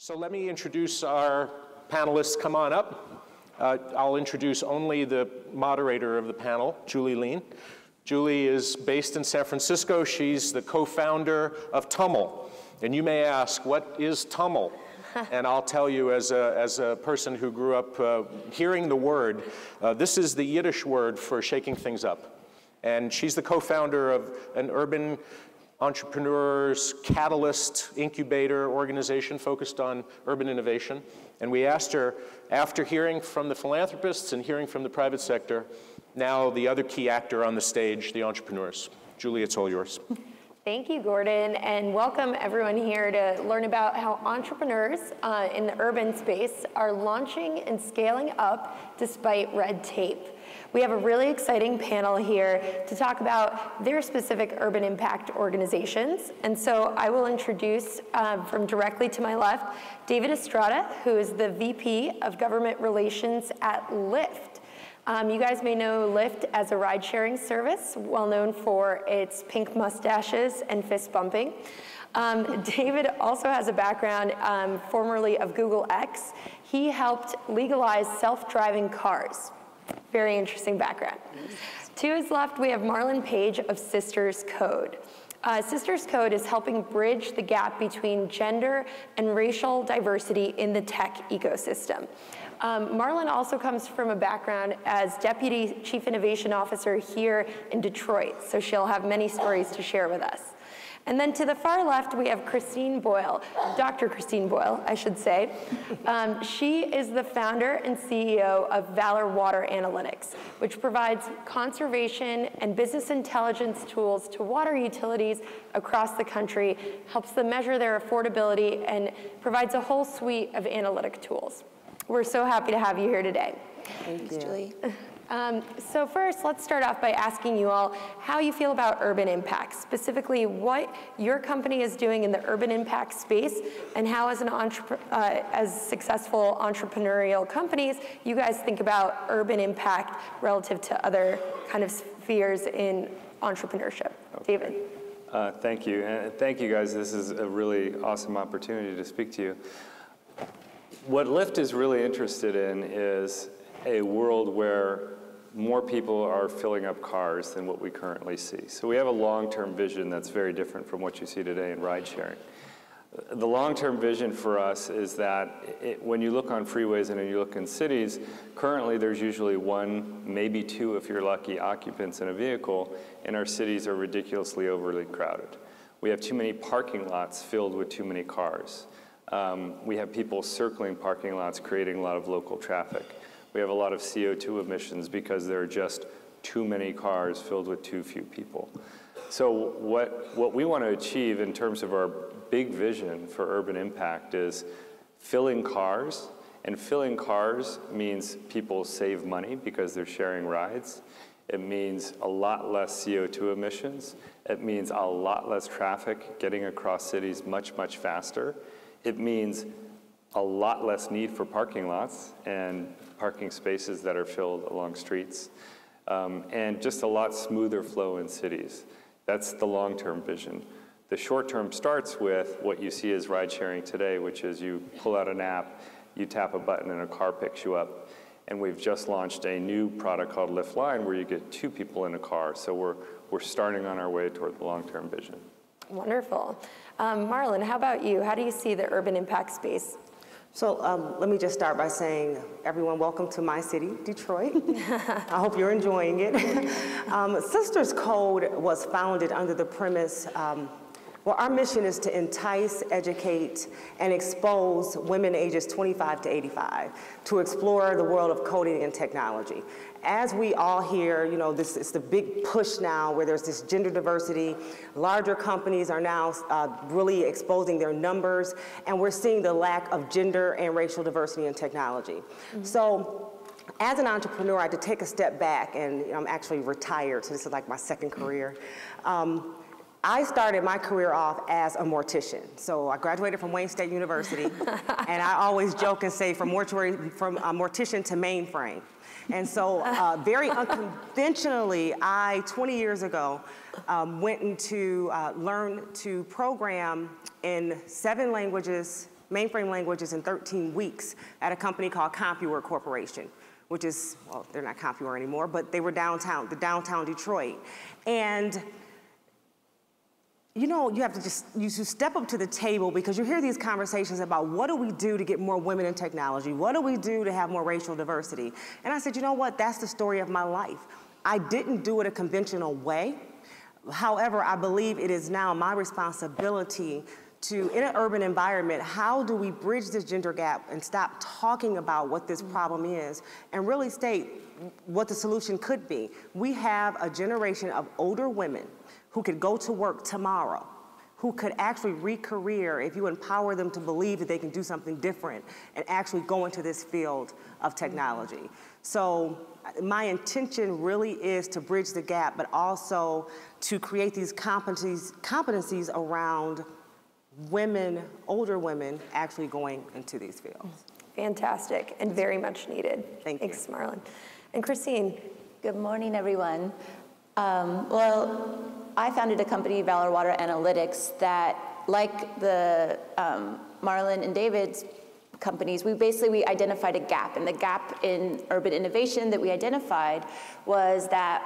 So let me introduce our panelists. Come on up. I'll introduce only the moderator of the panel, Julie Lein. Julie is based in San Francisco. She's the co-founder of Tumml. And you may ask, what is Tumml? And I'll tell you, as a person who grew up hearing the word, this is the Yiddish word for shaking things up. And she's the co-founder of an urban entrepreneurs catalyst incubator organization focused on urban innovation. And we asked her, after hearing from the philanthropists and hearing from the private sector, now the other key actor on the stage, the entrepreneurs. Julie, it's all yours. Thank you, Gordon, and welcome everyone here to learn about how entrepreneurs in the urban space are launching and scaling up despite red tape. We have a really exciting panel here to talk about their specific urban impact organizations. And so I will introduce from directly to my left, David Estrada, who is the VP of Government Relations at Lyft. You guys may know Lyft as a ride-sharing service, well known for its pink mustaches and fist bumping. David also has a background formerly of Google X. He helped legalize self-driving cars. Very interesting background. To his left, we have Marlin Page of Sisters Code. Sisters Code is helping bridge the gap between gender and racial diversity in the tech ecosystem. Marlin also comes from a background as Deputy Chief Innovation Officer here in Detroit, so she'll have many stories to share with us. And then to the far left, we have Christine Boyle, Dr. Christine Boyle, I should say. She is the founder and CEO of Valor Water Analytics, which provides conservation and business intelligence tools to water utilities across the country, helps them measure their affordability, and provides a whole suite of analytic tools. We're so happy to have you here today. Thanks, Julie. So first, let's start off by asking you all how you feel about urban impact, specifically what your company is doing in the urban impact space, and how as successful entrepreneurial companies, you guys think about urban impact relative to other kind of spheres in entrepreneurship. Okay. David. Thank you, and thank you guys. This is a really awesome opportunity to speak to you. What Lyft is really interested in is a world where more people are filling up cars than what we currently see. So we have a long-term vision that's very different from what you see today in ride sharing. The long-term vision for us is that when you look on freeways and when you look in cities, currently there's usually one, maybe two if you're lucky, occupants in a vehicle, and our cities are ridiculously overly crowded. We have too many parking lots filled with too many cars. We have people circling parking lots, creating a lot of local traffic. We have a lot of CO2 emissions because there are just too many cars filled with too few people. So what we want to achieve in terms of our big vision for urban impact is filling cars. And filling cars means people save money because they're sharing rides. It means a lot less CO2 emissions. It means a lot less traffic getting across cities much, much faster. It means a lot less need for parking lots and parking spaces that are filled along streets, and just a lot smoother flow in cities. That's the long-term vision. The short-term starts with what you see as ride-sharing today, which is you pull out an app, you tap a button, and a car picks you up. And we've just launched a new product called Lyft Lein, where you get two people in a car. So we're starting on our way toward the long-term vision. Wonderful. Marlin, how about you? How do you see the urban impact space? So let me just start by saying, everyone, welcome to my city, Detroit. I hope you're enjoying it. Sisters Code was founded under the premise, well, our mission is to entice, educate, and expose women ages 25 to 85 to explore the world of coding and technology. As we all hear, you know, this is the big push now where there's this gender diversity. Larger companies are now really exposing their numbers, and we're seeing the lack of gender and racial diversity in technology. Mm-hmm. So as an entrepreneur, I had to take a step back, and I'm actually retired, so this is like my second career. I started my career off as a mortician. So I graduated from Wayne State University, and I always joke and say from mortician to mainframe. And so very unconventionally, 20 years ago, went into learn to program in 7 languages mainframe languages in 13 weeks at a company called CompuWorks Corporation, which is, well, they're not CompuWorks anymore, but they were downtown Detroit. And you know, you have to you step up to the table because you hear these conversations about what do we do to get more women in technology? What do we do to have more racial diversity? And I said, you know what, that's the story of my life. I didn't do it a conventional way. However, I believe it is now my responsibility to, in an urban environment, how do we bridge this gender gap and stop talking about what this problem is and really state what the solution could be? We have a generation of older women who could go to work tomorrow, who could actually re-career if you empower them to believe that they can do something different and actually go into this field of technology. So my intention really is to bridge the gap, but also to create these competencies around women, older women, actually going into these fields. Fantastic, and very much needed. Thank you. Thanks, Marlin. And Christine. Good morning, everyone. Well, I founded a company, Valor Water Analytics, that, like the Marlin and David's companies, we identified a gap. And the gap in urban innovation that we identified was that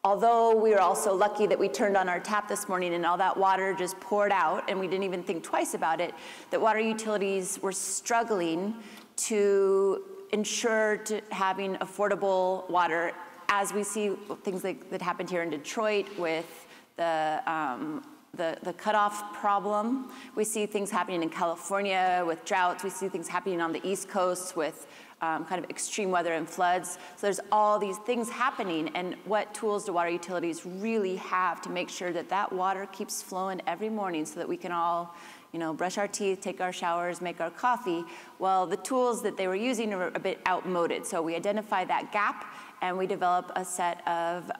although we were also lucky that we turned on our tap this morning and all that water just poured out and we didn't even think twice about it, that water utilities were struggling to ensure having affordable water, as we see things like that happened here in Detroit with the cutoff problem. We see things happening in California with droughts. We see things happening on the East Coast with kind of extreme weather and floods. So there's all these things happening, and what tools do water utilities really have to make sure that that water keeps flowing every morning so that we can all, you know, brush our teeth, take our showers, make our coffee? Well, the tools that they were using are a bit outmoded. So we identify that gap, and we develop a set of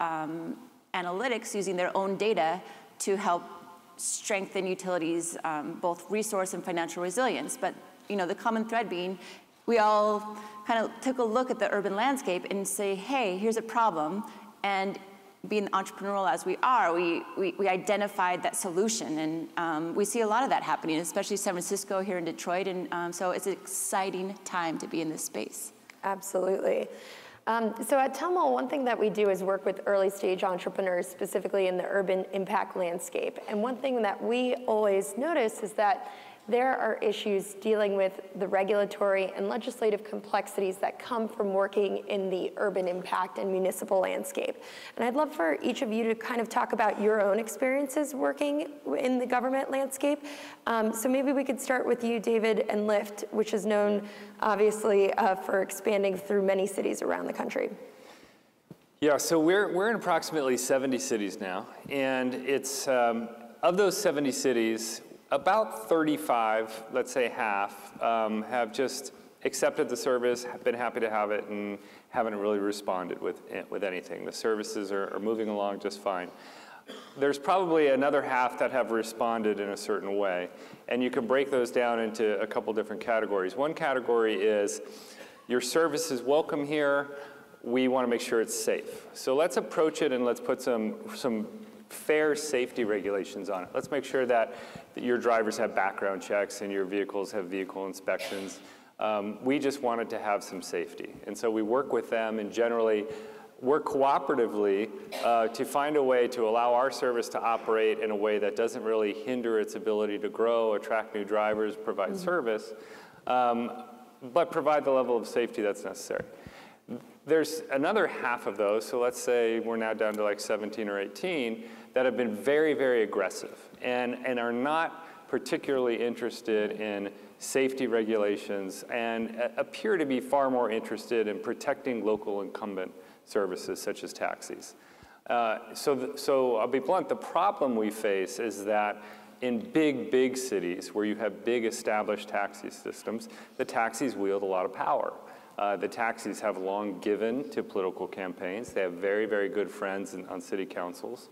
analytics using their own data to help strengthen utilities, both resource and financial resilience. But, you know, the common thread being, we all kind of took a look at the urban landscape and say, hey, here's a problem. And being entrepreneurial as we are, we identified that solution. And we see a lot of that happening, especially San Francisco, here in Detroit. And so it's an exciting time to be in this space. Absolutely. So at Tumml, one thing that we do is work with early stage entrepreneurs, specifically in the urban impact landscape. And one thing that we always notice is that there are issues dealing with the regulatory and legislative complexities that come from working in the urban impact and municipal landscape. And I'd love for each of you to kind of talk about your own experiences working in the government landscape. So maybe we could start with you, David, and Lyft, which is known, obviously, for expanding through many cities around the country. Yeah, so we're in approximately 70 cities now, and it's, of those 70 cities, about 35, let's say half, have just accepted the service, have been happy to have it, and haven't really responded with anything. The services are moving along just fine. There's probably another half that have responded in a certain way, and you can break those down into a couple different categories. One category is, your service is welcome here, we want to make sure it's safe. So let's approach it and let's put some fair safety regulations on it. Let's make sure that your drivers have background checks and your vehicles have vehicle inspections. We just wanted to have some safety. And so we work with them and generally work cooperatively to find a way to allow our service to operate in a way that doesn't really hinder its ability to grow, attract new drivers, provide service, but provide the level of safety that's necessary. There's another half of those, so let's say we're now down to like 17 or 18, that have been very, very aggressive and are not particularly interested in safety regulations and appear to be far more interested in protecting local incumbent services such as taxis. So I'll be blunt, the problem we face is that in big cities where you have big established taxi systems, the taxis wield a lot of power. The taxis have long given to political campaigns. They have very, very good friends on city councils.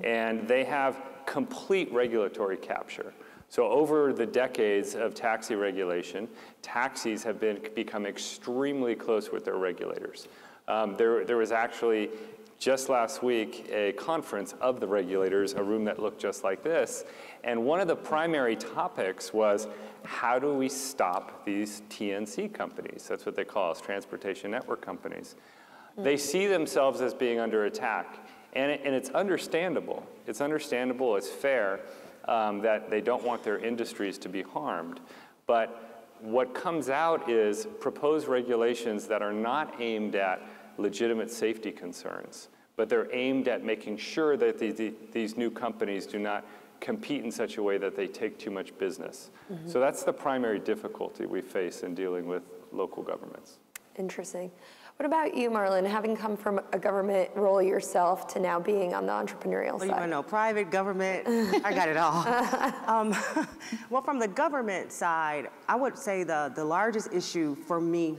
And they have complete regulatory capture. So over the decades of taxi regulation, taxis have become extremely close with their regulators. There was actually just last week a conference of the regulators, a room that looked just like this. And one of the primary topics was, how do we stop these TNC companies? That's what they call us, transportation network companies. They see themselves as being under attack. And it's understandable. It's understandable, it's fair, that they don't want their industries to be harmed. But what comes out is proposed regulations that are not aimed at legitimate safety concerns, but they're aimed at making sure that these new companies do not compete in such a way that they take too much business. So that's the primary difficulty we face in dealing with local governments. Interesting. What about you, Marlin, having come from a government role yourself to now being on the entrepreneurial side? What do you want to know? Private, government, I got it all. Well, from the government side, I would say the largest issue for me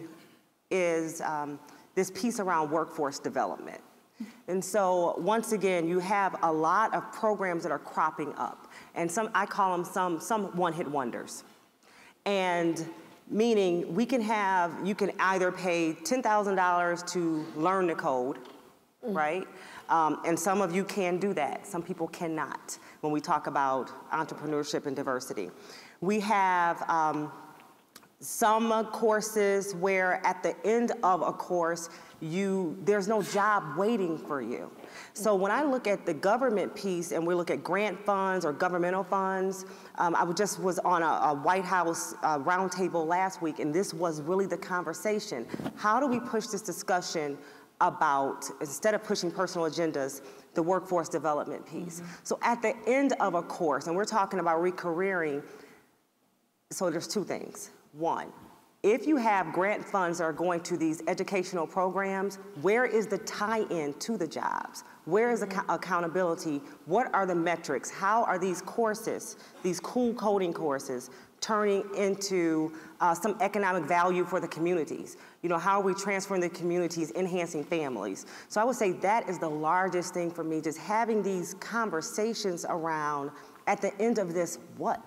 is this piece around workforce development. And so once again, you have a lot of programs that are cropping up, and I call them some one-hit wonders. And meaning you can either pay $10,000 to learn the code, right? And some of you can do that. Some people cannot when we talk about entrepreneurship and diversity. We have some courses where at the end of a course, there's no job waiting for you. So when I look at the government piece and we look at grant funds or governmental funds, I just was on a White House roundtable last week, and this was really the conversation. How do we push this discussion about, instead of pushing personal agendas, the workforce development piece? So at the end of a course, and we're talking about recareering, so there's two things. One, if you have grant funds that are going to these educational programs, where is the tie-in to the jobs? Where is accountability? What are the metrics? How are these courses, these cool coding courses, turning into some economic value for the communities? You know, how are we transferring the communities, enhancing families? So I would say that is the largest thing for me, just having these conversations around, at the end of this, what?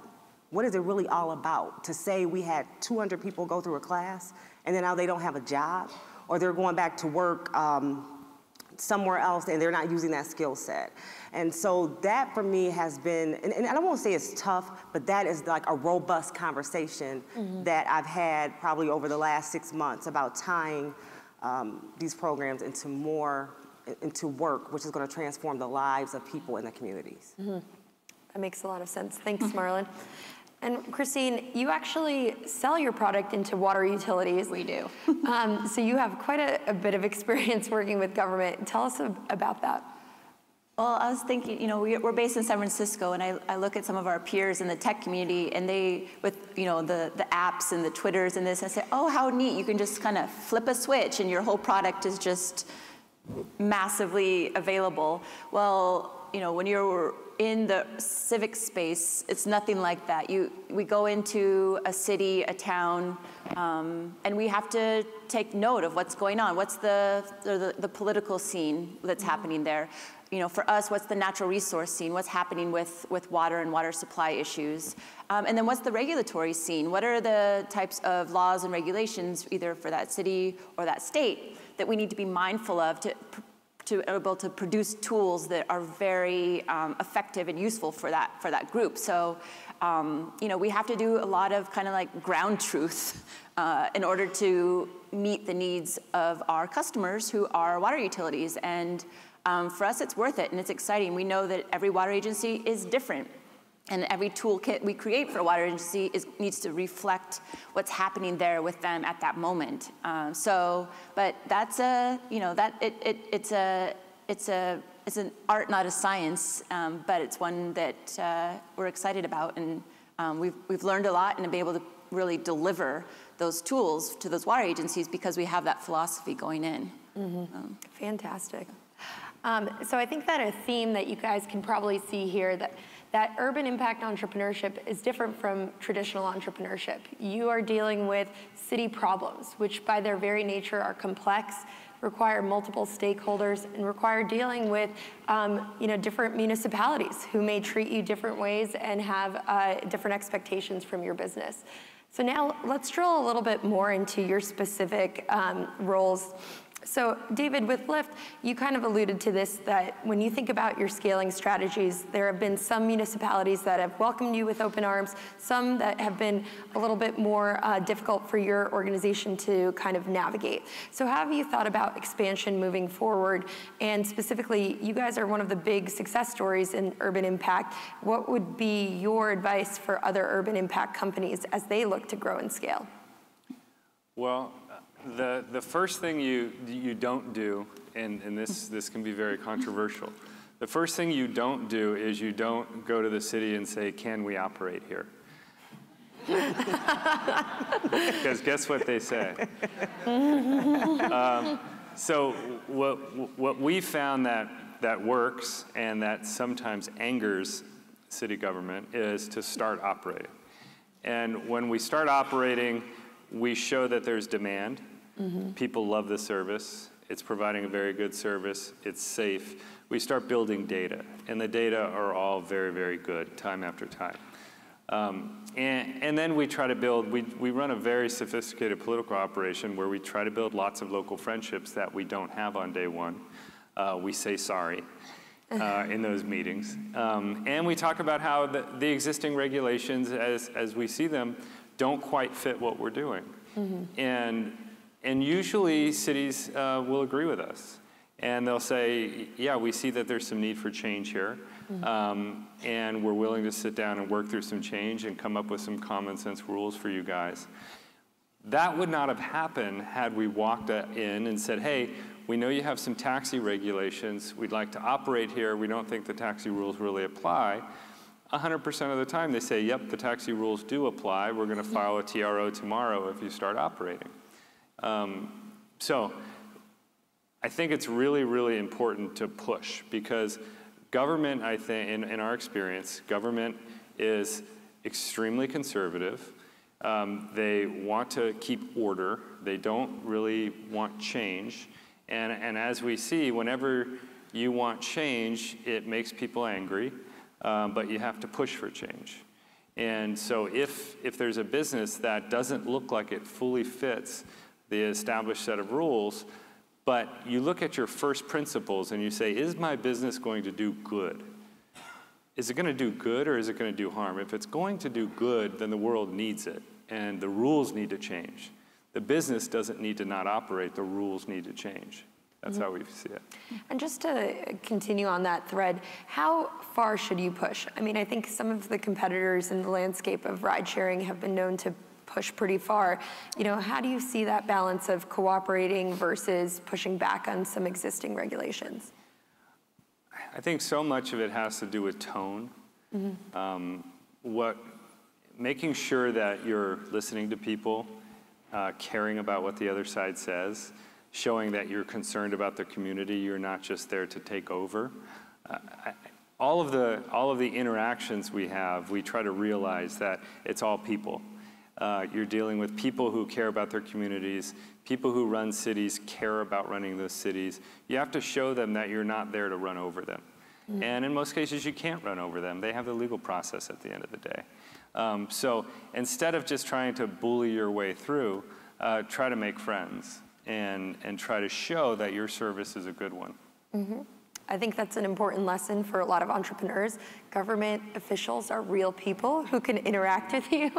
What is it really all about? To say we had 200 people go through a class and then now they don't have a job, or they're going back to work somewhere else and they're not using that skill set. And so that for me has been, and I don't want to say it's tough, but that is like a robust conversation that I've had probably over the last 6 months about tying these programs into work, which is going to transform the lives of people in the communities. That makes a lot of sense. Thanks, Marlin. And Christine, you actually sell your product into water utilities. We do. So you have quite a bit of experience working with government. Tell us about that. Well, I was thinking, you know, we're based in San Francisco, and I look at some of our peers in the tech community, and they, with, you know, the apps and the Twitters and this, and I say, oh, how neat, you can just kind of flip a switch and your whole product is just massively available. Well, you know, when you're in the civic space, it's nothing like that. We go into a city, a town, and we have to take note of what's going on. What's the political scene that's happening there? You know, for us, what's the natural resource scene? What's happening with water and water supply issues? And then what's the regulatory scene? What are the types of laws and regulations, either for that city or that state, that we need to be mindful of to be able to produce tools that are very effective and useful for that group. So, you know, we have to do a lot of kind of like ground truth in order to meet the needs of our customers, who are water utilities. And for us, it's worth it and it's exciting. We know that every water agency is different, and every toolkit we create for a water agency needs to reflect what's happening there with them at that moment. But that's it's an art, not a science, but it's one that we're excited about, and we've learned a lot and been able to really deliver those tools to those water agencies because we have that philosophy going in. Fantastic. So I think that a theme that you guys can probably see here, that urban impact entrepreneurship is different from traditional entrepreneurship. You are dealing with city problems, which by their very nature are complex, require multiple stakeholders, and require dealing with different municipalities who may treat you different ways and have different expectations from your business. So now let's drill a little bit more into your specific roles. So David, with Lyft, you kind of alluded to this, that when you think about your scaling strategies, there have been some municipalities that have welcomed you with open arms, some that have been a little bit more difficult for your organization to kind of navigate. So how have you thought about expansion moving forward? And specifically, you guys are one of the big success stories in urban impact. What would be your advice for other urban impact companies as they look to grow and scale? Well, the first thing you don't do, and this can be very controversial, the first thing you don't do is you don't go to the city and say, can we operate here? Because guess what they say? So what we found that works and that sometimes angers city government is to start operating. And when we start operating, we show that there's demand. People love the service. It's providing a very good service. It's safe. We start building data, and the data are all very, very good, time after time. And then we try to build, we run a very sophisticated political operation where we try to build lots of local friendships that we don't have on day one. We say sorry in those meetings. And we talk about how the existing regulations, as we see them, don't quite fit what we're doing. And usually cities will agree with us. And they'll say, yeah, we see that there's some need for change here. And we're willing to sit down and work through some change and come up with some common sense rules for you guys. That would not have happened had we walked in and said, hey, we know you have some taxi regulations. We'd like to operate here. We don't think the taxi rules really apply. 100% of the time they say, yep, the taxi rules do apply. We're going to file a TRO tomorrow if you start operating. So I think it's really, really important to push, because government, I think, in our experience, government is extremely conservative. They want to keep order. They don't really want change. And as we see, whenever you want change, it makes people angry, but you have to push for change. And so if there's a business that doesn't look like it fully fits the established set of rules, but you look at your first principles and you say, is my business going to do good? Is it going to do good, or is it going to do harm? If it's going to do good, then the world needs it, and the rules need to change. The business doesn't need to not operate, the rules need to change. That's how we see it. And just to continue on that thread, how far should you push? I mean, I think some of the competitors in the landscape of ride sharing have been known to push pretty far. You know, how do you see that balance of cooperating versus pushing back on some existing regulations? I think so much of it has to do with tone. Making sure that you're listening to people, caring about what the other side says, showing that you're concerned about the community, you're not just there to take over. All of the interactions we have, we try to realize that it's all people. You're dealing with people who care about their communities, people who run cities care about running those cities. You have to show them that you're not there to run over them. And in most cases, you can't run over them. They have the legal process at the end of the day. So instead of just trying to bully your way through, try to make friends and try to show that your service is a good one. I think that's an important lesson for a lot of entrepreneurs. Government officials are real people who can interact with you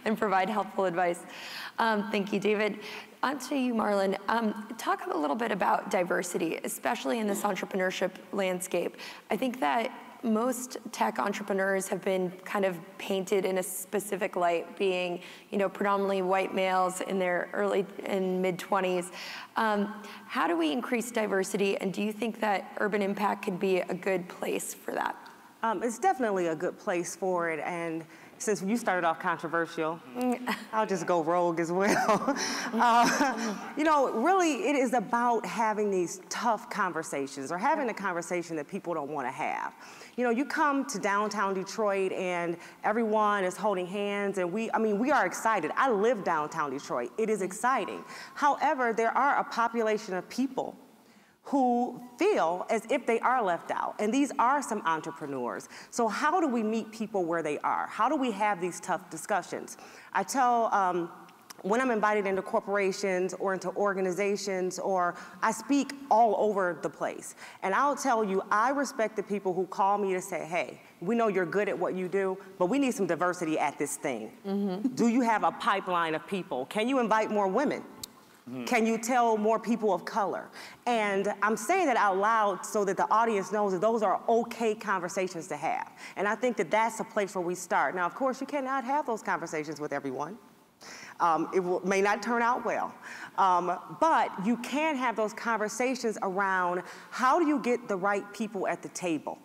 and provide helpful advice. Thank you, David. On to you, Marlin. Talk a little bit about diversity, especially in this entrepreneurship landscape. I think that most tech entrepreneurs have been kind of painted in a specific light, being, you know, predominantly white males in their early and mid-20s. How do we increase diversity, and do you think that urban impact could be a good place for that? It's definitely a good place for it, and since you started off controversial, I'll just go rogue as well. You know, really, it is about having these tough conversations, or having a conversation that people don't want to have. You know, you come to downtown Detroit and everyone is holding hands, and we are excited. I live downtown Detroit. It is exciting. However, there are a population of people who feel as if they are left out, and these are some entrepreneurs. So how do we meet people where they are? How do we have these tough discussions? I tell when I'm invited into corporations or into organizations, or I speak all over the place. And I'll tell you, I respect the people who call me to say, hey, we know you're good at what you do, but we need some diversity at this thing. Do you have a pipeline of people? Can you invite more women? Can you tell more people of color? And I'm saying that out loud so that the audience knows that those are okay conversations to have. And I think that that's a place where we start. Now, of course, you cannot have those conversations with everyone. May not turn out well. But you can have those conversations around how do you get the right people at the table.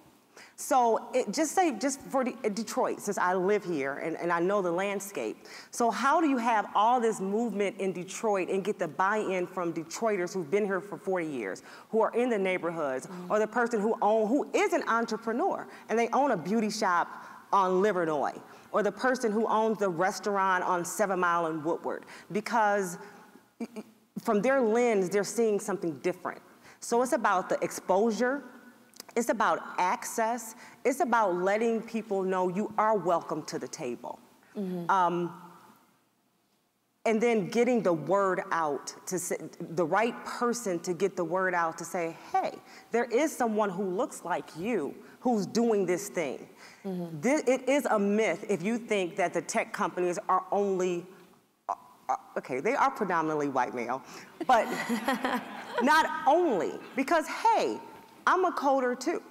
So just for Detroit, since I live here and I know the landscape, so how do you have all this movement in Detroit and get the buy-in from Detroiters who've been here for 40 years, who are in the neighborhoods, or the person who is an entrepreneur and they own a beauty shop on Livernois, or the person who owns the restaurant on 7 Mile and Woodward, because from their lens, they're seeing something different. So it's about the exposure, it's about access, it's about letting people know you are welcome to the table. And then getting the word out, to say, the right person to get the word out to say, hey, there is someone who looks like you who's doing this thing. It is a myth if you think that the tech companies are only, okay, they are predominantly white male, but not only, because hey, I'm a coder too.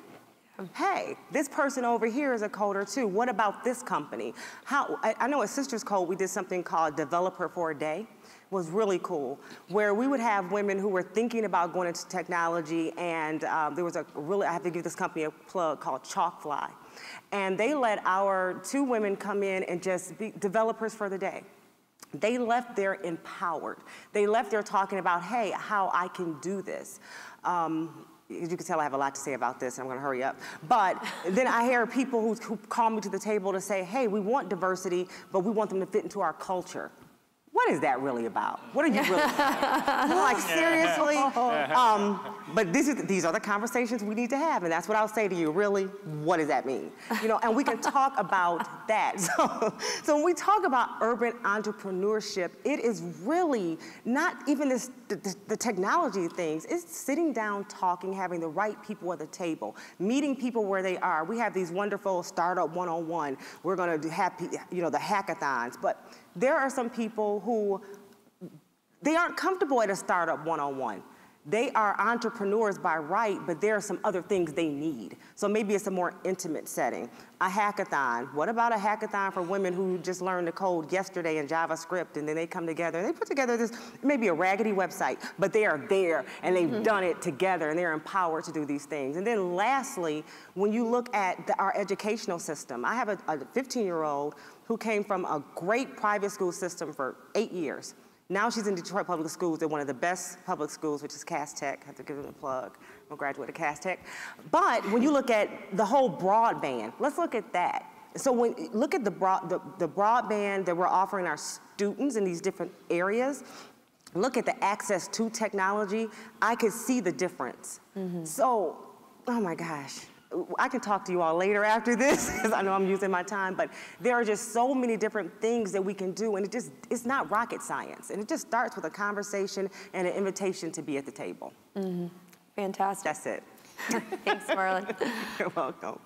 Hey, this person over here is a coder too. What about this company? I know at Sisters Code, we did something called Developer for a Day. It was really cool, where we would have women who were thinking about going into technology, and there was I have to give this company a plug called Chalkfly. And they let our 2 women come in and just be developers for the day. They left there empowered. They left there talking about, hey, how I can do this. As you can tell, I have a lot to say about this, and I'm going to hurry up. But then I hear people who call me to the table to say, hey, we want diversity, but we want them to fit into our culture. What is that really about? What are you really about? Like, seriously? But these are the conversations we need to have, and that's what I'll say to you, really, what does that mean? You know, and we can talk about that. So when we talk about urban entrepreneurship, it is really not even the technology things. It's sitting down, talking, having the right people at the table, meeting people where they are. We have these wonderful Startup 101. We're going to have, you know, the hackathons, but there are some people who, they aren't comfortable at a Startup 101. They are entrepreneurs by right, but there are some other things they need. So maybe it's a more intimate setting. A hackathon. What about a hackathon for women who just learned to code yesterday in JavaScript, and then they come together and they put together this, maybe a raggedy website, but they are there and they've done it together and they're empowered to do these things. And then lastly, when you look at our educational system, I have a 15-year-old who came from a great private school system for 8 years. Now she's in Detroit Public Schools. They're one of the best public schools, which is Cass Tech. I have to give them a plug. I'm a graduate of Cass Tech. But when you look at the whole broadband, let's look at that. So when you look at the broadband that we're offering our students in these different areas, look at the access to technology, I could see the difference. So, oh my gosh. I can talk to you all later after this, because I know I'm using my time, but there are just so many different things that we can do, and it's not rocket science. And it just starts with a conversation and an invitation to be at the table. Fantastic. That's it. Thanks, Marlin. You're welcome.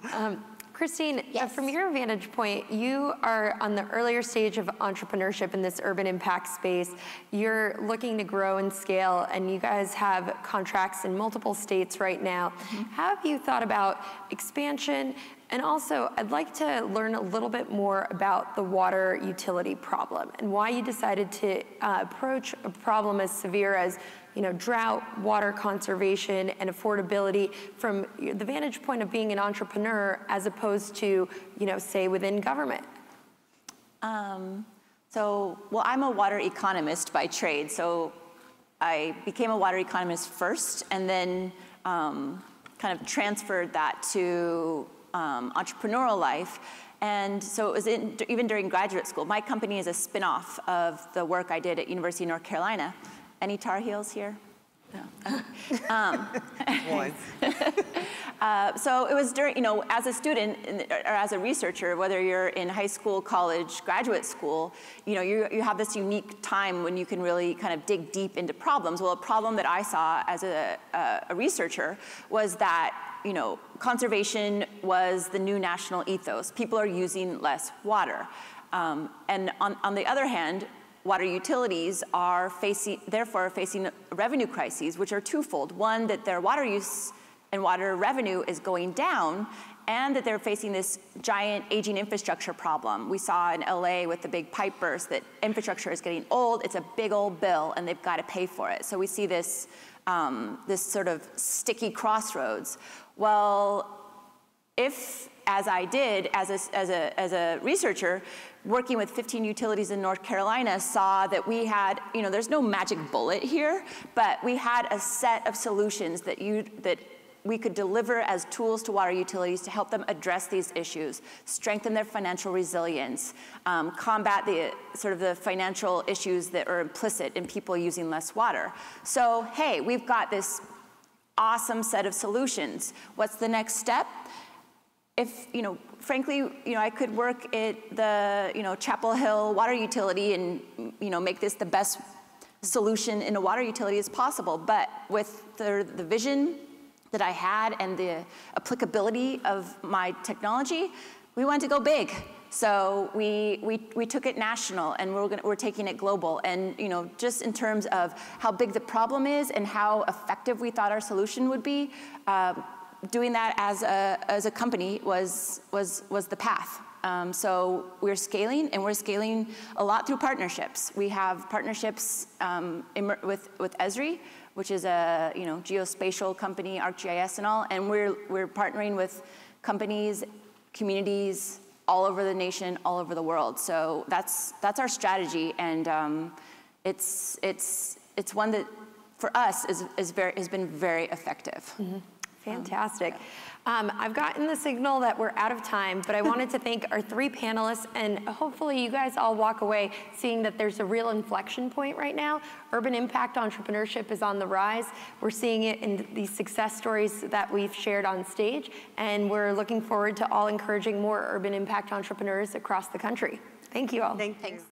Christine, Yes. from your vantage point, you are on the earlier stage of entrepreneurship in this urban impact space. You're looking to grow and scale, and you guys have contracts in multiple states right now. How have you thought about expansion? And also, I'd like to learn a little bit more about the water utility problem and why you decided to approach a problem as severe as drought, water conservation, and affordability from the vantage point of being an entrepreneur as opposed to, say, within government? Well, I'm a water economist by trade, so I became a water economist first and then kind of transferred that to entrepreneurial life. And so it was even during graduate school. My company is a spin-off of the work I did at University of North Carolina. Any Tar Heels here? One. So it was during, as a student or as a researcher, whether you're in high school, college, graduate school, you have this unique time when you can really kind of dig deep into problems. Well, a problem that I saw as a researcher was that, conservation was the new national ethos. People are using less water. And on the other hand, water utilities are therefore facing revenue crises, which are twofold. One, that their water use and water revenue is going down, and that they're facing this giant aging infrastructure problem. We saw in LA with the big pipe burst that infrastructure is getting old, it's a big old bill, and they've got to pay for it. So we see this, this sort of sticky crossroads. Well, if, as I did as a researcher, working with 15 utilities in North Carolina, saw that we had, there's no magic bullet here, but we had a set of solutions that we could deliver as tools to water utilities to help them address these issues, strengthen their financial resilience, combat the financial issues that are implicit in people using less water. So, hey, we've got this awesome set of solutions. What's the next step? If, frankly, I could work at the, Chapel Hill water utility and, make this the best solution in a water utility as possible. But with the vision that I had and the applicability of my technology, we wanted to go big. So we took it national, and we're taking it global. And just in terms of how big the problem is and how effective we thought our solution would be, doing that as a company was the path. So we're scaling, and we're scaling a lot through partnerships. We have partnerships with Esri, which is a geospatial company, ArcGIS and all, and we're partnering with companies, communities all over the nation, all over the world. So that's our strategy, and it's one that for us has been very effective. Mm-hmm. Fantastic. I've gotten the signal that we're out of time, but I wanted to thank our three panelists, and hopefully you guys all walk away seeing that there's a real inflection point right now. Urban impact entrepreneurship is on the rise. We're seeing it in these success stories that we've shared on stage, and we're looking forward to all encouraging more urban impact entrepreneurs across the country. Thank you all. Thanks.